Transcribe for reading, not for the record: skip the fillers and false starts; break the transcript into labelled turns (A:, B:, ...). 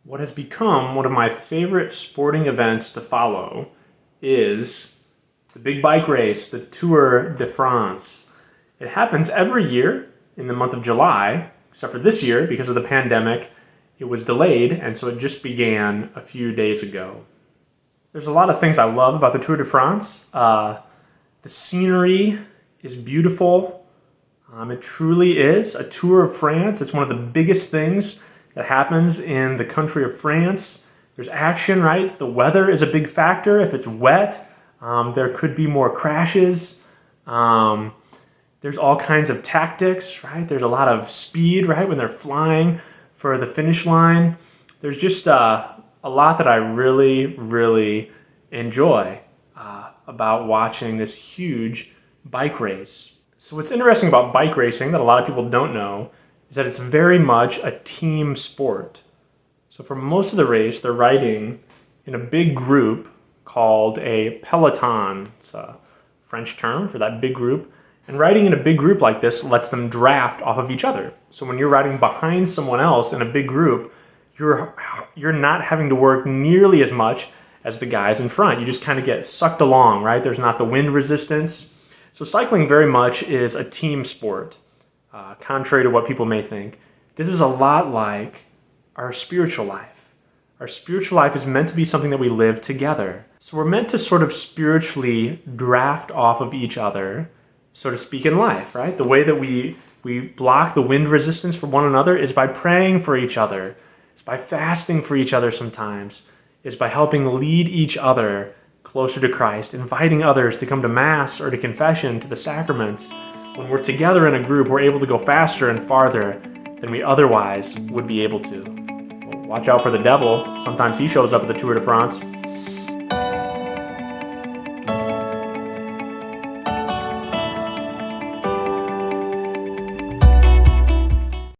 A: What has become one of my favorite sporting events to follow is the big bike race, the Tour de France. It happens every year in the month of July, except for this year, because of the pandemic, it was delayed, and so it just began a few days ago. There's a lot of things I love about the Tour de France. The scenery is beautiful. It truly is a Tour of France. It's one of the biggest things that happens in the country of France. There's action, right? The weather is a big factor. If it's wet, there could be more crashes. There's all kinds of tactics, right? There's a lot of speed, right, when they're flying for the finish line. There's just a lot that I really enjoy about watching this huge bike race. So what's interesting about bike racing that a lot of people don't know is that it's very much a team sport. So for most of the race, they're riding in a big group called a peloton. It's a French term for that big group. And riding in a big group like this lets them draft off of each other. So when you're riding behind someone else in a big group, you're not having to work nearly as much as the guys in front. You just kind of get sucked along, right? There's not the wind resistance. So cycling very much is a team sport, contrary to what people may think. This is a lot like our spiritual life. Our spiritual life is meant to be something that we live together. So we're meant to sort of spiritually draft off of each other, so to speak, in life, right? The way that we block the wind resistance for one another is by praying for each other. It's by fasting for each other sometimes. It's by helping lead each other closer to Christ, inviting others to come to Mass or to confession, to the sacraments. When we're together in a group, we're able to go faster and farther than we otherwise would be able to. Well, watch out for the devil. Sometimes he shows up at the Tour de France.